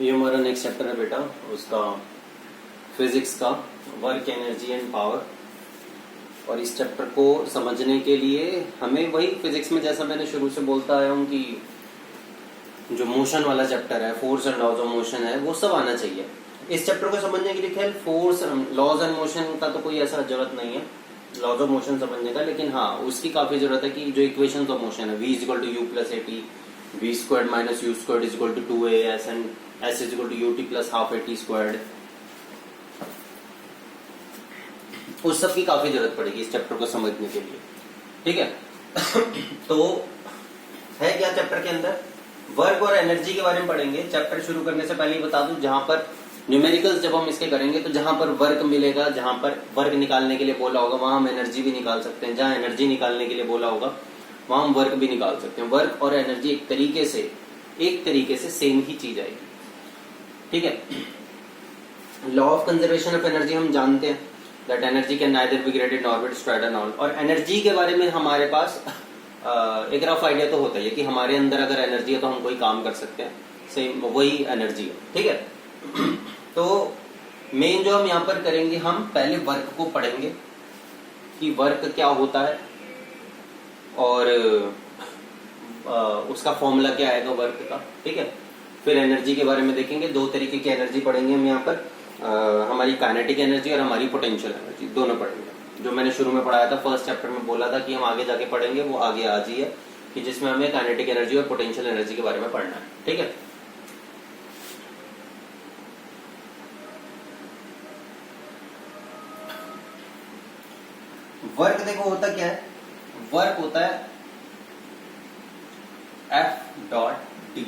ये हमारा next chapter है बेटा, उसका फिजिक्स का वर्क, एनर्जी एंड पावर। और इस चैप्टर को समझने के लिए हमें वही फिजिक्स में जैसा मैंने शुरू से बोलता आया हूँ कि जो मोशन वाला चैप्टर है, force and laws of motion है, वो सब आना चाहिए इस चैप्टर को समझने के लिए। खैर फोर्स, लॉज एंड मोशन का तो कोई ऐसा जरूरत नहीं है लॉज ऑफ मोशन समझने का, लेकिन हाँ उसकी काफी जरूरत है कि जो इक्वेशन ऑफ मोशन है, v equal to u plus a t, v square minus u square is equal to 2as and s is equal to u t plus half a t squared, उस सब की काफी जरूरत पड़ेगी इस chapter को समझने के लिए। ठीक है तो है क्या चैप्टर के अंदर, वर्क और एनर्जी के बारे में पढ़ेंगे। चैप्टर शुरू करने से पहले ही बता दूं, जहां पर न्यूमेरिकल्स जब हम इसके करेंगे तो जहां पर वर्क मिलेगा, जहां पर वर्क निकालने के लिए बोला होगा वहां हम एनर्जी भी निकाल सकते हैं, जहां एनर्जी निकालने के लिए बोला होगा वहां हम वर्क भी निकाल सकते हैं। वर्क और एनर्जी एक तरीके से सेम ही चीज आएगी। ठीक है। Law of conservation of energy हम जानते हैं, that energy can neither be created nor be destroyed and all। और एनर्जी के बारे में हमारे पास एक रफ आइडिया तो होता ही है कि हमारे अंदर अगर एनर्जी है तो हम कोई काम कर सकते हैं, सेम वही एनर्जी है। ठीक है तो मेन जो हम यहाँ पर करेंगे, हम पहले वर्क को पढ़ेंगे कि वर्क क्या होता है और उसका फॉर्मूला क्या आएगा वर्क का। ठीक है, फिर एनर्जी के बारे में देखेंगे। दो तरीके की एनर्जी पढ़ेंगे हम यहाँ पर, हमारी काइनेटिक एनर्जी और हमारी पोटेंशियल एनर्जी, दोनों पढ़ेंगे। जो मैंने शुरू में पढ़ाया था फर्स्ट चैप्टर में, बोला था कि हम आगे जाके पढ़ेंगे, वो आगे आज ही है कि जिसमें हमें काइनेटिक एनर्जी और पोटेंशियल एनर्जी के बारे में पढ़ना है। ठीक है, वर्क देखो होता क्या है, वर्क होता है F डॉट डी।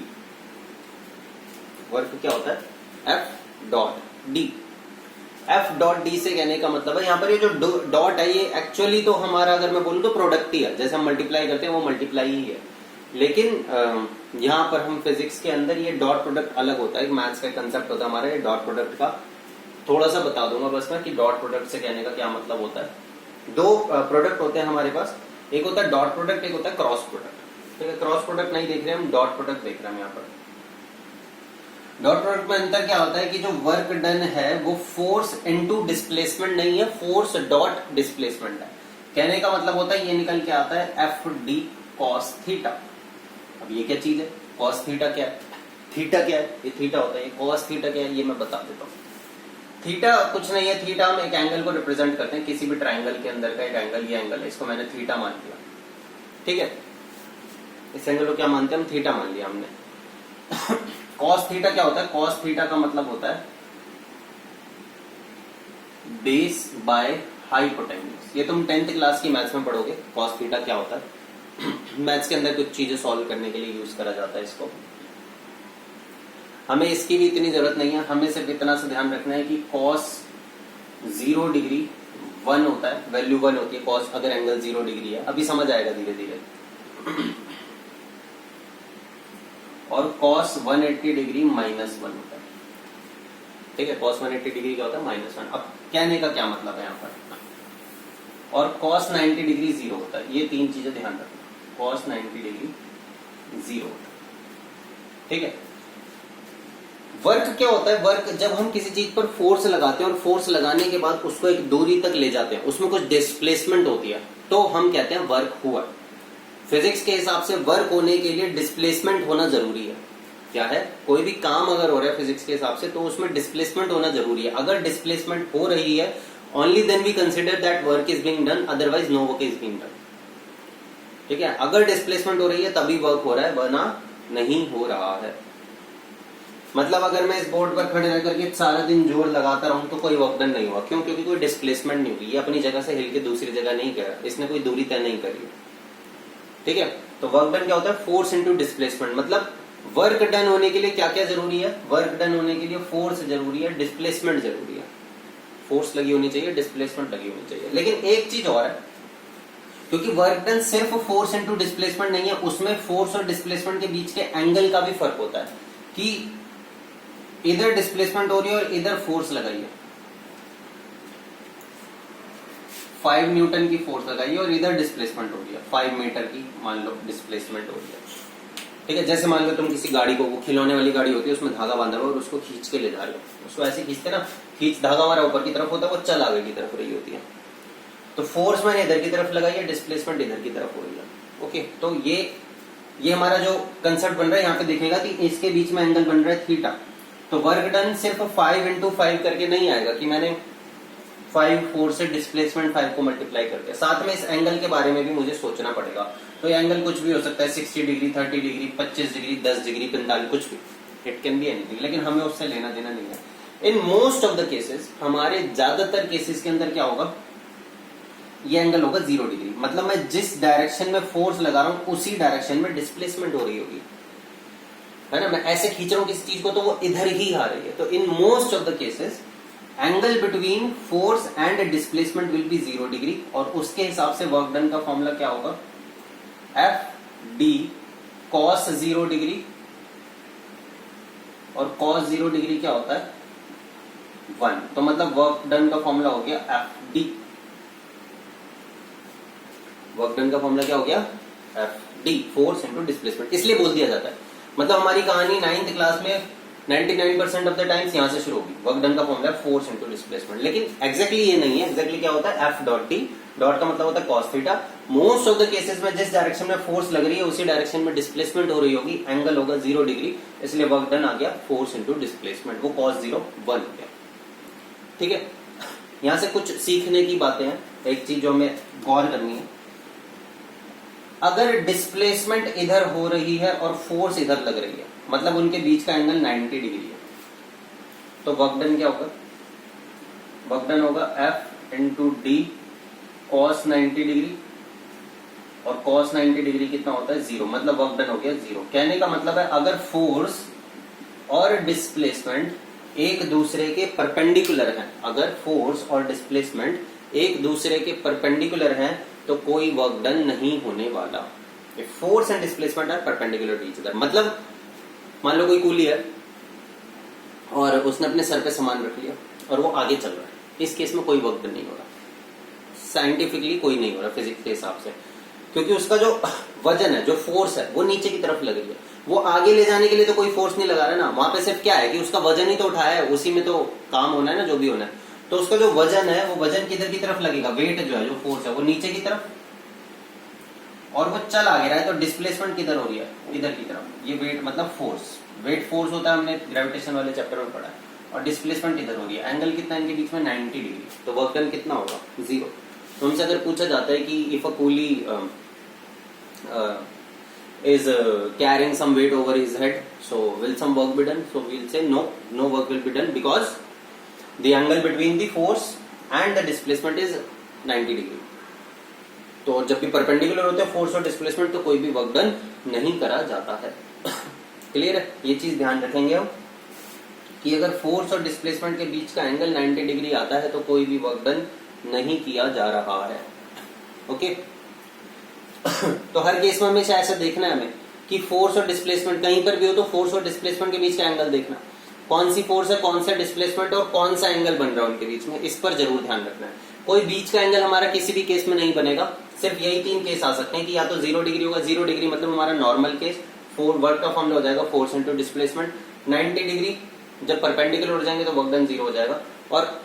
वर्क क्या होता है, F dot D. F dot D से कहने का मतलब है, यहाँ पर ये जो डॉट है ये एक्चुअली तो हमारा, अगर मैं बोलूं तो प्रोडक्ट ही है, जैसे हम मल्टीप्लाई करते हैं वो मल्टीप्लाई ही है। लेकिन यहाँ पर हम फिजिक्स के अंदर ये डॉट प्रोडक्ट अलग होता है, मैथ्स का कंसेप्ट होता है हमारा ये डॉट प्रोडक्ट का। थोड़ा सा बता दूंगा बस मैं कि डॉट प्रोडक्ट से कहने का क्या मतलब होता है। दो प्रोडक्ट होते हैं हमारे पास, एक होता है डॉट प्रोडक्ट, एक होता है क्रॉस प्रोडक्ट। ठीक है, क्रॉस प्रोडक्ट नहीं देख रहे हम, डॉट प्रोडक्ट देख रहे हैं यहाँ पर। डॉट प्रोडक्ट में अंतर क्या होता है कि जो वर्क डन है वो फोर्स इनटू डिस्प्लेसमेंट नहीं है, फोर्स डॉट डिस्प्लेसमेंट है। कहने का मतलब होता है ये निकल के आता है एफ डी कॉस थीटा। अब ये क्या चीज है, कॉस थीटा क्या है, थीटा क्या है, ये थीटा होता है, ये कॉस थीटा क्या है ये मैं बता देता हूँ। थीटा कुछ नहीं है, थीटा हम एक एंगल को रिप्रेजेंट करते हैं, किसी भी ट्राइंगल के अंदर का एक एंगल, ये एंगल है, इसको मैंने थीटा मान लिया। ठीक है, इस एंगल को क्या मानते हैं हम, थीटा मान लिया हमने। कॉस थीटा क्या होता है, कॉस थीटा का मतलब होता है बेस बाय हाइपोटेन्यूज। ये तुम 10th क्लास की मैथ्स में पढ़ोगे, कॉस थीटा क्या होता है। मैथ्स के अंदर कुछ चीजें सॉल्व करने के लिए यूज करा जाता है इसको। हमें इसकी भी इतनी जरूरत नहीं है, हमें सिर्फ इतना सा ध्यान रखना है कि कॉस 0 डिग्री 1 होता है, वैल्यू 1 होती है कॉस, अगर एंगल 0 डिग्री है। अभी समझ आएगा धीरे धीरे। और कॉस 180 डिग्री -1 होता है। ठीक है, कॉस 180 डिग्री क्या होता है, -1। अब कहने का क्या मतलब है यहाँ पर, और कॉस 90 डिग्री 0 होता है। ये तीन चीजें ध्यान रखना, कॉस 90 डिग्री 0 होता है। ठीक है, वर्क क्या होता है, वर्क जब हम किसी चीज पर फोर्स लगाते हैं और फोर्स लगाने के बाद उसको एक दूरी तक ले जाते हैं, उसमें कुछ डिस्प्लेसमेंट होती है, तो हम कहते हैं वर्क हुआ। फिजिक्स के हिसाब से वर्क होने के लिए डिस्प्लेसमेंट होना जरूरी है। क्या है, कोई भी काम अगर हो रहा है फिजिक्स के हिसाब से तो उसमें डिस्प्लेसमेंट होना जरूरी है। अगर डिस्प्लेसमेंट हो रही है, only then we consider that work is being done, otherwise no work is being done. ठीक है, अगर डिस्प्लेसमेंट हो रही है तभी वर्क हो रहा है, वरना नहीं हो रहा है। मतलब अगर मैं इस बोर्ड पर खड़े रह करके सारा दिन जोर लगाता रहूं तो कोई वर्क डन नहीं हुआ। क्यों, क्योंकि कोई डिस्प्लेसमेंट नहीं हुई, ये अपनी जगह से हिल के दूसरी जगह नहीं गया, इसने कोई दूरी तय नहीं करी। ठीक है, तो वर्क डन क्या होता है, फोर्स इनटू डिस्प्लेसमेंट। मतलब वर्क डन होने के लिए क्या क्या जरूरी है, वर्क डन होने के लिए फोर्स जरूरी है, डिस्प्लेसमेंट जरूरी है। फोर्स लगी होनी चाहिए, डिस्प्लेसमेंट लगी होनी चाहिए। लेकिन एक चीज और है, क्योंकि वर्क डन सिर्फ फोर्स इनटू डिस्प्लेसमेंट नहीं है, उसमें फोर्स और डिस्प्लेसमेंट के बीच के एंगल का भी फर्क होता है कि इधर डिस्प्लेसमेंट हो रही है और इधर फोर्स लगाई है, 5 न्यूटन की फोर्स लगाई है और इधर डिस्प्लेसमेंट हो रही है 5 मीटर की, मान लो डिस्प्लेसमेंट हो रही है। ठीक है, जैसे मान लो तुम किसी गाड़ी को, वो खिलौने वाली गाड़ी होती है, उसमें धागा बांधा हुआ और उसको खींच के ले जा रहे हो, उसको ऐसे खींचते ना, खींच धागा हमारा ऊपर की तरफ होता है, वो चल आगे की तरफ रही होती है, तो फोर्स मैंने इधर की तरफ लगाई है, डिस्प्लेसमेंट इधर की तरफ हो रही है। ओके, तो ये हमारा जो कंसेप्ट बन रहा है, यहाँ पे देखेगा कि इसके बीच में एंगल बन रहा है थीटा। तो वर्क डन सिर्फ 5 × 5 करके नहीं आएगा कि मैंने 5 4 से डिस्प्लेसमेंट 5 को मल्टीप्लाई करके, साथ में इस एंगल के बारे में भी मुझे सोचना पड़ेगा। तो ये एंगल कुछ भी हो सकता है, 60 डिग्री, 30 डिग्री, 25 डिग्री, 10 डिग्री, 45, कुछ भी, इट कैन बी एनीथिंग, लेकिन हमें उससे लेना देना नहीं है। In most of the cases, हमारे ज्यादातर केसेस के अंदर क्या होगा, ये एंगल होगा 0 डिग्री, मतलब मैं जिस डायरेक्शन में फोर्स लगा रहा हूं उसी डायरेक्शन में डिस्प्लेसमेंट हो रही होगी, है ना। मैं ऐसे खींच रहा हूं किसी चीज को तो वो इधर ही आ रही है। तो in most of the cases angle between force and displacement will be 0 degree, और उसके हिसाब से वर्क डन का फॉर्मूला क्या होगा, एफ डी कॉस 0 डिग्री, और कॉस 0 डिग्री क्या होता है 1, तो मतलब वर्क डन का फॉर्मूला हो गया एफ डी। वर्क डन का फॉर्मूला क्या हो गया, F D, force into displacement. इसलिए बोल दिया जाता है, मतलब हमारी कहानी 9th क्लास में 99% ऑफ द टाइम्स यहां से शुरू होगी। वर्क डन का फॉर्मूला फोर्स इंटू डिस्प्लेसमेंट, लेकिन एग्जैक्टली ये नहीं है। एग्जैक्टली क्या होता है, एफ डॉट टी, डॉट का मतलब होता है cos theta. Most of the cases में जिस डायरेक्शन में फोर्स लग रही है उसी डायरेक्शन में डिस्प्लेसमेंट हो रही होगी, एंगल होगा 0 डिग्री, इसलिए वर्क डन आ गया फोर्स इंटू डिस्प्लेसमेंट, वो कॉस 0 1 हो गया। ठीक है, यहां से कुछ सीखने की बातें हैं। एक चीज जो हमें गौर करनी है, अगर डिस्प्लेसमेंट इधर हो रही है और फोर्स इधर लग रही है, मतलब उनके बीच का एंगल 90 डिग्री है, तो वर्क डन क्या होगा, वर्क डन होगा F into D cos 90 degree, और कॉस 90 डिग्री कितना होता है 0, मतलब वर्क डन हो गया 0। कहने का मतलब है अगर फोर्स और डिस्प्लेसमेंट एक दूसरे के परपेंडिकुलर हैं, अगर फोर्स और डिस्प्लेसमेंट एक दूसरे के परपेंडिकुलर हैं तो कोई वर्क डन नहीं होने वाला। Force and displacement are perpendicular to each other. मतलब मान लो कोई कूली है और उसने अपने सर पे सामान रख लिया और वो आगे चल रहा है, इस केस में कोई वर्क डन नहीं हो रहा, साइंटिफिकली कोई नहीं हो रहा फिजिक्स के हिसाब से, क्योंकि उसका जो वजन है, जो फोर्स है, वो नीचे की तरफ लग रही है। वो आगे ले जाने के लिए तो कोई फोर्स नहीं लगा रहा ना, वहां पे सिर्फ क्या है कि उसका वजन ही तो उठाया है, उसी में तो काम होना है ना, जो भी होना है। तो उसका जो वजन है वो वजन किधर की तरफ लगेगा, वेट जो है, जो फोर्स है वो नीचे की तरफ, और वो चल आगे रहा है, तो डिस्प्लेसमेंट किधर हो रही है, इधर की तरफ। ये वेट मतलब फोर्स, वेट फोर्स होता है, हमने ग्रेविटेशन वाले चैप्टर में पढ़ा है, और डिस्प्लेसमेंट इधर हो रही है। एंगल कितना इनके बीच में 90 डिग्री, तो वर्क डन कितना होगा 0। तो हमसे अगर पूछा जाता है कि if a coolie is carrying some weight over his head, so will some work be done? So we will say no work will be done because the angle between the force and the displacement is 90 degree. तो जब भी perpendicular होते हैं force और displacement, तो कोई भी work done नहीं करा जाता है। क्लियर है, ये चीज ध्यान रखेंगे हम कि अगर फोर्स और डिस्प्लेसमेंट के बीच का एंगल 90 डिग्री आता है तो कोई भी वर्क डन नहीं किया जा रहा है। ओके, तो हर केस में हमेशा ऐसा देखना है हमें कि फोर्स और डिस्प्लेसमेंट कहीं पर भी हो तो फोर्स और डिस्प्लेसमेंट के बीच का एंगल देखना, कौन सी फोर्स है, कौन सा डिस्प्लेसमेंट और कौन सा एंगल बन रहा है उनके बीच में, इस पर जरूर ध्यान रखना है। कोई बीच का एंगल हमारा किसी भी केस में नहीं बनेगा, सिर्फ यही 3 केस आ सकते हैं कि या तो 0 डिग्री होगा, 0 डिग्री मतलब हमारा नॉर्मल केस, वर्क का फॉर्मूला हो जाएगा फोर्स इंटू डिस्प्लेसमेंट। 90 डिग्री जब परपेंडिकुलर हो जाएंगे तो वर्क डन 0 हो जाएगा, और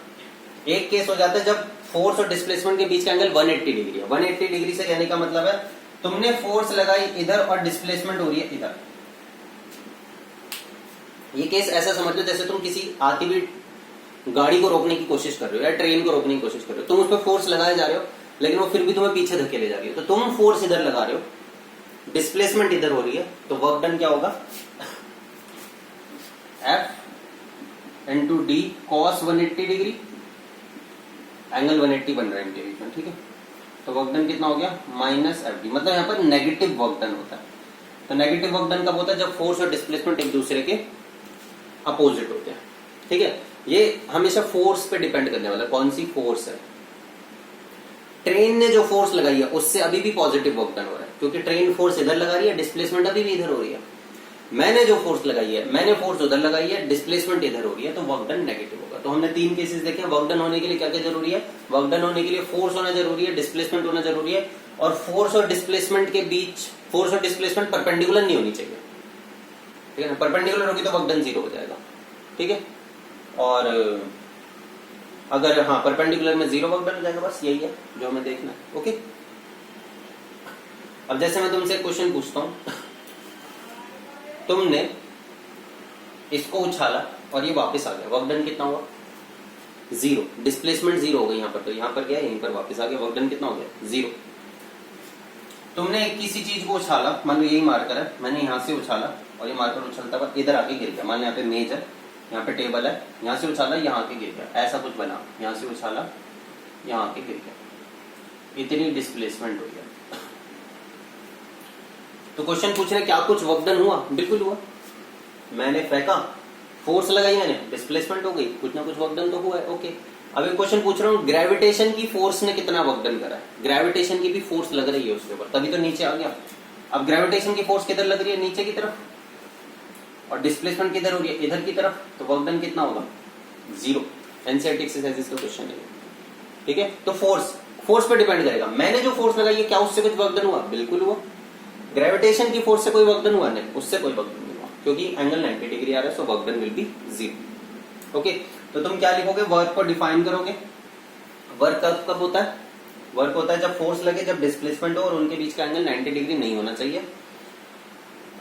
एक केस हो जाता है जब फोर्स और डिस्प्लेसमेंट के बीच का एंगल 180 डिग्री है। 180 डिग्री से कहने का मतलब है तुमने फोर्स लगाई इधर और डिस्प्लेसमेंट हो रही है इधर। ये केस ऐसा समझ लो जैसे तुम किसी आती हुई गाड़ी को रोकने की कोशिश कर रहे हो या ट्रेन को रोकने की कोशिश कर रहे हो, तुम उस पर फोर्स लगाए जा रहे हो लेकिन वो फिर भी तुम्हें पीछे धकेले जा रही है, तो तुम फोर्स इधर लगा रहे हो, डिस्प्लेसमेंट इधर हो रही है, तो वर्क डन क्या होगा, F into D cos 180 degree, angle 180 बन रहा है इनके बीच में, ठीक है। तो वर्क डन कितना हो गया माइनस एफ डी, मतलब यहाँ पर नेगेटिव वर्क डन होता है। तो नेगेटिव वर्क डन कब होता है, जब फोर्स और डिस्प्लेसमेंट एक दूसरे के अपोजिट होते हैं, ठीक है। ये हमेशा फोर्स पे डिपेंड करने वाला है, कौन सी फोर्स है। ट्रेन ने जो फोर्स लगाई है उससे अभी भी पॉजिटिव वर्क डन हो रहा है, क्योंकि ट्रेन फोर्स इधर लगा रही है, डिस्प्लेसमेंट अभी भी इधर हो रही है। मैंने जो फोर्स लगाई है, मैंने फोर्स उधर लगाई है, डिस्प्लेसमेंट इधर हो रही है, तो वर्क डन नेगेटिव होगा। तो हमने 3 केसेस देखे। वर्क डन होने के लिए क्या क्या जरूरी है, वर्क डन होने के लिए फोर्स होना जरूरी है, डिस्प्लेसमेंट होना जरूरी है, और फोर्स और डिस्प्लेसमेंट के बीच, फोर्स और डिस्प्लेसमेंट परपेंडिकुलर नहीं होनी चाहिए, ठीक है ना, परपेंडिकुलर होगी तो वर्क डन 0 हो जाएगा, ठीक है। और अगर हाँ परपेंडिकुलर में 0 वर्क डन हो जाएगा, बस यही है जो हमें देखना है, ओके। अब जैसे मैं तुमसे क्वेश्चन पूछता हूं, तुमने इसको उछाला और ये वापस आ गया, वर्क डन कितना हुआ? 0, डिस्प्लेसमेंट 0 हो गई यहाँ पर, तो यहाँ पर क्या है, यहीं पर वापस आ गया, वर्क डन कितना हो गया? 0। तुमने किसी चीज को उछाला, मान लो यही मार्कर है, मैंने यहाँ से उछाला और ये मार्कर उछलता हुआ इधर आके गिर गया, मान लो यहाँ पे मेज है, यहाँ पे टेबल है, यहाँ से उछाला यहाँ आके गिर गया, ऐसा कुछ बना, यहाँ से उछाला यहाँ आके गिर गया, इतनी डिस्प्लेसमेंट हो गया। तो क्वेश्चन पूछ रहे क्या कुछ वर्क डन हुआ? बिल्कुल हुआ। मैंने फेंका, फोर्स लगाई मैंने, डिस्प्लेसमेंट हो गई, कुछ ना कुछ वर्क डन तो हुआ है, ओके। अब एक क्वेश्चन पूछ रहा हूँ, ग्रेविटेशन की फोर्स ने कितना वर्क डन करा है? ग्रेविटेशन की भी फोर्स लग रही है उसके ऊपर, तभी तो नीचे आ गया। अब ग्रेविटेशन की फोर्स किधर लग रही है? नीचे की तरफ, और डिस्प्लेसमेंट किधर हो रही है? इधर की तरफ, तो वर्क डन कितना होगा? 0। एनसीईआरटी एक्सरसाइजेस का क्वेश्चन है, ठीक है। तो फोर्स पे डिपेंड करेगा, मैंने जो फोर्स लगाई है क्या उससे कुछ वर्क डन हुआ? बिल्कुल हुआ। ग्रेविटेशन की फोर्स से कोई वर्क डन हुआ? नहीं, उससे कोई वर्क डन नहीं हुआ, क्योंकि एंगल 90 डिग्री आ रहा है, so work done will be 0, okay. तो तुम क्या लिखोगे? वर्क को डिफाइन करोगे। वर्क कब होता है? वर्क होता है जब फोर्स लगे, जब डिस्प्लेसमेंट हो और उनके बीच का एंगल 90 डिग्री नहीं होना चाहिए।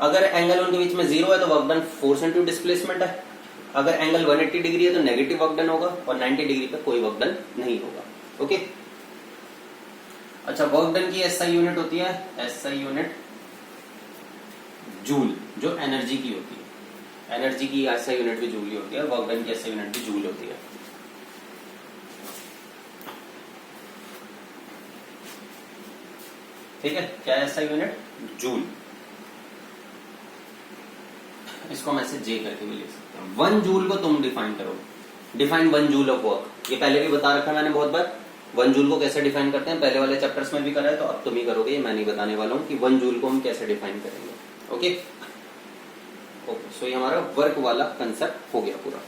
अगर एंगल उनके बीच में 0 है तो work done force into displacement है। अगर एंगल 180 डिग्री है तो नेगेटिव वर्क डन होगा, और 90 डिग्री पे कोई वर्क डन नहीं होगा, ओके। अच्छा, वर्क डन की एसआई यूनिट होती है, एसआई यूनिट जूल, जो एनर्जी की होती है। एनर्जी की एसआई यूनिट भी जूल ही होती है, और वर्क डन की एसआई यूनिट भी जूल होती है। ठीक है, क्या है एसआई यूनिट? जूल। इसको हम ऐसे जे करके भी लिख सकते हैं। 1 जूल को तुम डिफाइन करो, डिफाइन 1 जूल ऑफ वर्क। ये पहले भी बता रखा है मैंने बहुत बार, 1 जूल को कैसे डिफाइन करते हैं, पहले वाले चैप्टर्स में भी करा है, तो अब तुम ही करोगे, ये मैं नहीं बताने वाला हूं कि 1 जूल को हम कैसे डिफाइन करेंगे, ओके। ओके, सो ये हमारा वर्क वाला कंसेप्ट हो गया पूरा।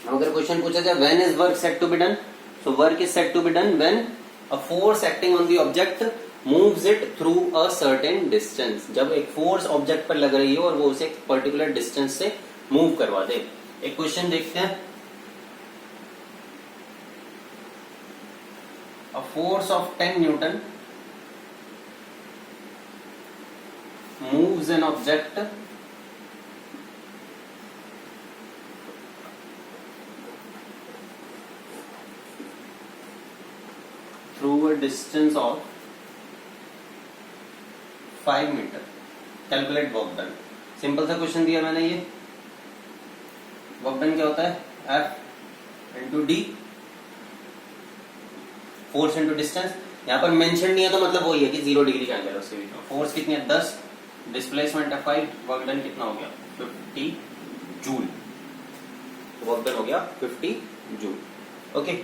अगर क्वेश्चन पूछा जाए when is work said to be done, so work is said to be done when a force acting on the object moves it through a certain distance. जब एक फोर्स ऑब्जेक्ट पर लग रही हो और वो उसे एक पर्टिकुलर डिस्टेंस से मूव करवा दे। एक क्वेश्चन देखते हैं, a force of 10 newton moves an object through a distance of 5 metre, calculate work done. Simple सा क्वेश्चन दिया मैंने, ये वर्क डन क्या होता है? F into D, force into distance. यहाँ पर मेंशन नहीं है तो मतलब वही है कि 0 डिग्री का एंगल है उसके बीच में। फोर्स कितनी है? 10, डिस्प्लेसमेंट है 5, वर्क डन कितना हो गया? 50 जूल। वर्क डन हो गया 50 joule, okay.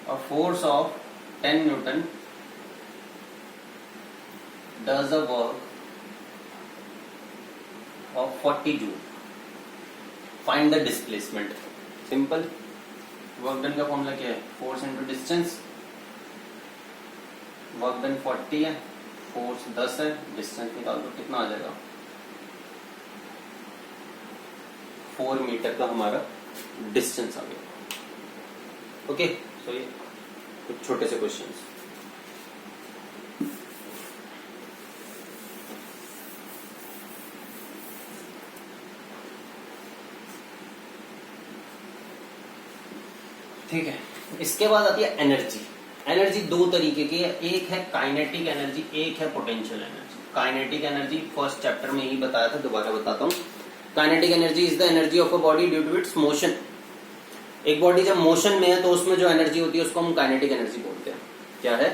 A force of 10 Newton does a work of 40 Joule. Find the displacement. Simple. Work done का फॉर्मूला क्या है? Force into distance. Work done 40 है, फोर्स 10 है, डिस्टेंस निकाल दो, कितना आ जाएगा? 4 मीटर का हमारा डिस्टेंस आ गया, ओके। सो ये कुछ छोटे से क्वेश्चंस। ठीक है, इसके बाद आती है एनर्जी। एनर्जी दो तरीके की है, एक है काइनेटिक एनर्जी, एक है potential energy. Kinetic energy first chapter में ही बताया था, दोबारा बताता हूं। Kinetic energy is the energy of a body due to its motion. एक बॉडी जब मोशन में है तो उसमें जो एनर्जी होती है उसको हम काइनेटिक एनर्जी बोलते हैं। क्या है?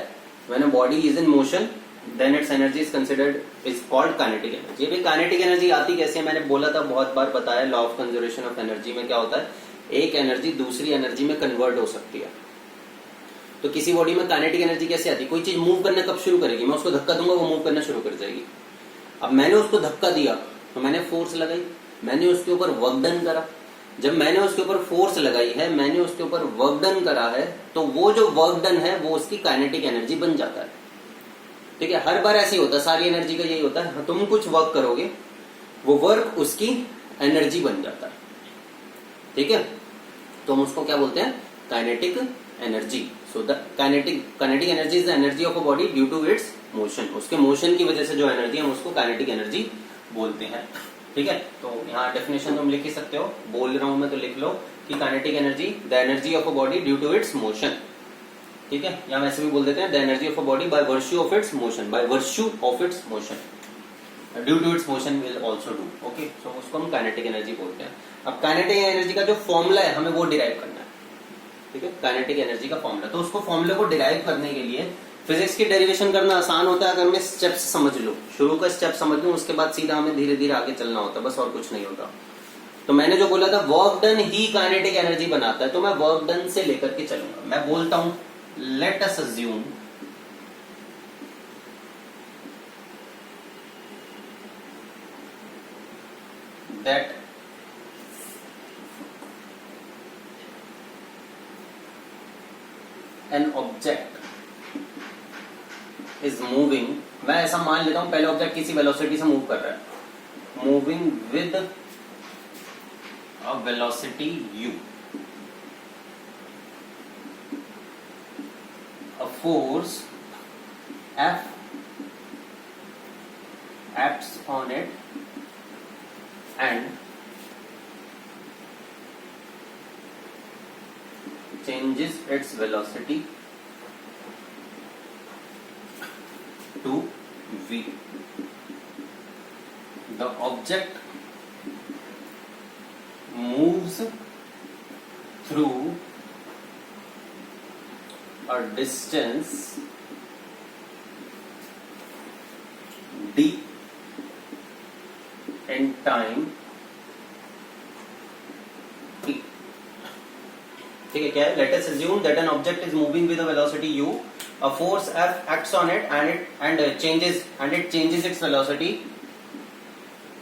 When a body is in motion then its energy is considered is called kinetic energy. अभी काइनेटिक एनर्जी आती कैसे है? मैंने बोला था, बहुत बार बताया, law of conservation of energy में क्या होता है, एक एनर्जी दूसरी एनर्जी में कन्वर्ट हो सकती है। तो किसी बॉडी में काइनेटिक एनर्जी कैसे आती है? कोई चीज मूव करना कब शुरू करेगी? मैं उसको धक्का दूंगा, वो मूव करना शुरू कर जाएगी। अब मैंने उसको धक्का दिया तो मैंने फोर्स लगाई, मैंने उसके ऊपर वर्क डन करा। जब मैंने उसके ऊपर फोर्स लगाई है, मैंने उसके ऊपर वर्क डन करा है, तो वो जो वर्क डन है वो उसकी काइनेटिक एनर्जी बन जाता है। ठीक है, हर बार ऐसे ही होता है, सारी एनर्जी का यही होता है, तुम कुछ वर्क करोगे, वो वर्क उसकी एनर्जी बन जाता है। ठीक है, तो हम उसको क्या बोलते हैं? Kinetic energy. So the kinetic energy is the energy of a body due to its motion. उसके मोशन की वजह से जो एनर्जी, हम उसको काइनेटिक एनर्जी बोलते हैं। ठीक है, तो यहाँ डेफिनेशन तुम लिख ही सकते हो, बोल रहा हूं मैं तो लिख लो कि kinetic energy the energy of a body due to its motion. ठीक है, या वैसे भी बोल देते हैं the energy of a body by virtue of its motion, by virtue of its motion, due to its motion will also do. Okay, so उसको हम काइनेटिक एनर्जी बोलते हैं। अब काइनेटिक एनर्जी का जो फॉर्मूला है हमें वो डिराइव करना है। ठीक है, काइनेटिक एनर्जी का फॉर्मूला, तो उसको फॉर्मूले को डिराइव करने के लिए फिजिक्स की डेरिवेशन करना आसान होता है अगर मैं स्टेप्स समझ लूं, शुरू का स्टेप समझ लूं, उसके बाद सीधा हमें धीरे धीरे आगे चलना होता है, बस और कुछ नहीं होता। तो मैंने जो बोला था वर्क डन ही काइनेटिक एनर्जी बनाता है, तो मैं वर्क डन से लेकर के चलूंगा। मैं बोलता हूं let us assume that an object is moving, मैं ऐसा मान लेता हूं पहले ऑब्जेक्ट किसी वेलोसिटी से मूव कर रहा है, moving with a velocity u, a force F acts on it and changes its velocity to v. The object moves through a distance d in time t. ठीक है, क्या है? Let us assume that an object is moving with a velocity u, a force F acts on it and it changes its velocity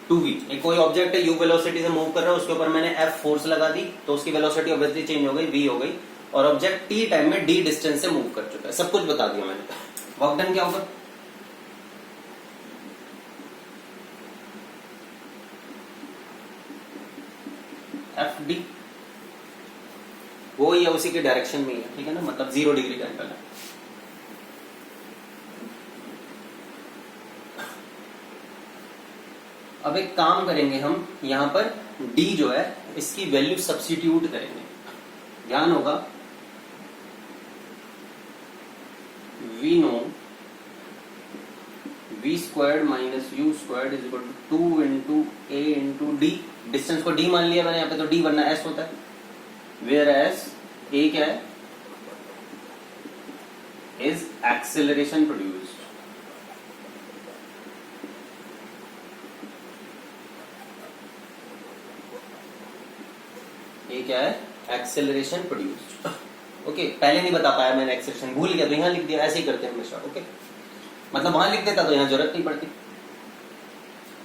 to v. एक कोई object है u velocity से move कर रहा है, उसके ऊपर मैंने F फोर्स लगा दी तो उसकी वेलोसिटी ऑब्वियसली चेंज हो गई, v हो गई, और ऑब्जेक्ट t टाइम में d डिस्टेंस से मूव कर चुका है। सब कुछ बता दिया मैंने। वर्क डन क्या होगा? एफ डी, वो या उसी के डायरेक्शन में ही है। ठीक है ना, मतलब 0 डिग्री का एंगल है। अब एक काम करेंगे हम, यहां पर d जो है इसकी वैल्यू सब्स्टिट्यूट करेंगे। ध्यान होगा, v know v squared minus u squared is equal to 2 into a into D. Distance को d मान लिया मैंने यहाँ पे, तो d वरना s होता है, वेयर एस a क्या है? Is acceleration produced. ये क्या है? Acceleration produced. ओके, पहले नहीं बता पाया मैंने, एक्सेलरेशन भूल गया तो यहां लिख दिया। ऐसे ही करते हैं हमेशा। ओके, मतलब वहां लिख देता तो यहां जरूरत नहीं पड़ती।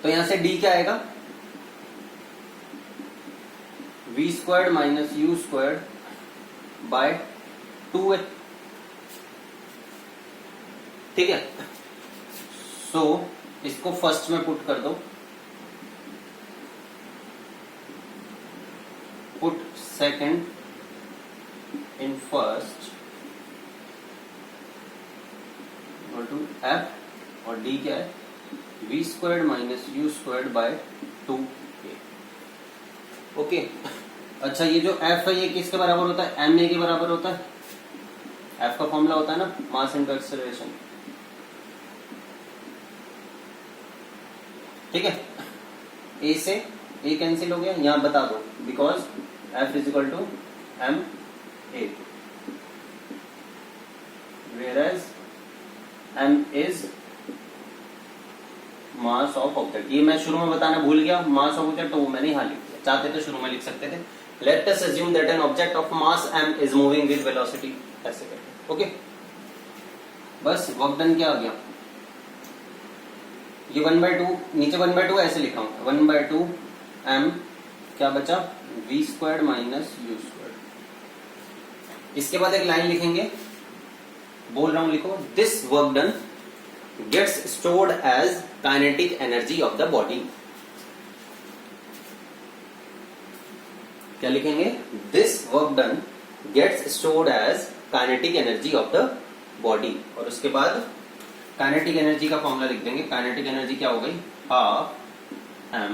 तो यहां से d क्या आएगा? v squared minus u squared by 2a। ठीक है, सो इसको फर्स्ट में पुट कर दो, पुट सेकंड इन फर्स्ट और टू f, और d क्या है? v squared minus u squared by 2a। Okay, अच्छा ये जो f है ये किसके बराबर होता है? ma के बराबर होता है। f का फॉर्मूला होता है ना मास इनटू एक्सेलरेशन। ठीक है, a से a कैंसिल हो गया, यहां बता दो because f is equal to ma, whereas m is mass of object. ये मैं शुरू में बताना भूल गया, मास ऑफ ऑब्जेक्ट, तो वो मैंने यहां लिख दिया, चाहते तो शुरू में लिख सकते थे। Let us assume that an object of mass m is moving with velocity, ऐसे करके। ओके, बस वर्क डन क्या आ गया, ये 1/2, नीचे 1/2 ऐसे लिखा हूं, 1/2 m क्या बचा, v square minus u square. इसके बाद एक लाइन लिखेंगे, बोल रहा हूं लिखो, this work done gets stored as kinetic energy of the body। क्या लिखेंगे, this work done gets stored as kinetic energy of the body। और उसके बाद kinetic energy का फॉर्मूला लिख देंगे, kinetic energy क्या हो गई, half m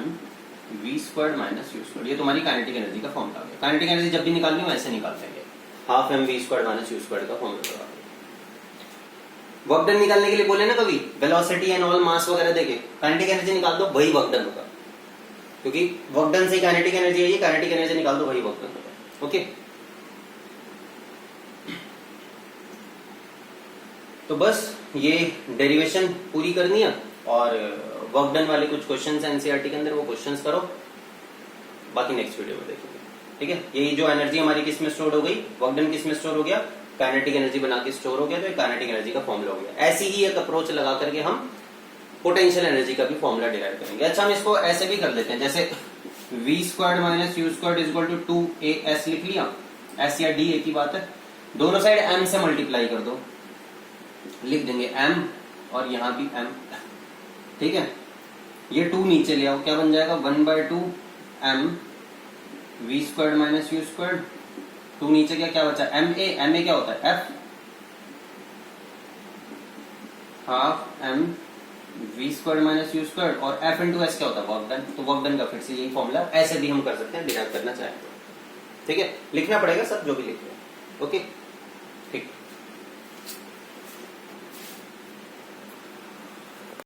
v square minus u square. ये तुम्हारी kinetic energy का फॉर्मूला आ गया। kinetic energy जब भी निकालनी हो ऐसे निकाल देंगे, half m v square minus u square का फॉर्मूला लगा। वर्क डन निकालने के लिए बोले ना कभी, वेलोसिटी एंड ऑल मास वगैरह देके काइनेटिक एनर्जी निकाल दो, वही वर्क डन होगा, क्योंकि वर्क डन से काइनेटिक एनर्जी है, काइनेटिक एनर्जी निकाल दो, वही वर्क डन होगा। ओके, तो बस ये डेरिवेशन पूरी करनी है, और वर्क डन वाले कुछ क्वेश्चंस हैं एनसीईआरटी के अंदर, वो क्वेश्चंस करो, बाकी नेक्स्ट वीडियो में देखेंगे। ठीक है, यही जो एनर्जी हमारी किस में स्टोर हो गई, वर्क डन किस में स्टोर हो गया, काइनेटिक एनर्जी बना के स्टोर हो गया, तो ये काइनेटिक एनर्जी का फॉर्मूला हो गया। ऐसी ही एक अप्रोच लगा करके हम पोटेंशियल एनर्जी का भी फॉर्मूला डिराइव करेंगे। अच्छा, हम इसको ऐसे भी कर लेते हैं, जैसे v square minus u square is equal to 2as लिख लिया, s या d एक ही बात है, दोनों साइड m से मल्टीप्लाई कर दो, लिख देंगे m, और यहां भी m। ठीक है, ये 2 नीचे ले आओ, क्या बन जाएगा, 1/2 m v square minus u square, 2 नीचे क्या बचा, ma क्या होता है, f half m v square minus u square, और f इंटू s क्या होता है, वर्क डन। तो वर्क डन का फिर से यही फॉर्मूला, ऐसे भी हम कर सकते हैं डिराइव करना चाहें तो। ठीक है, लिखना पड़ेगा सब जो भी लिख रहे हैं। ओके।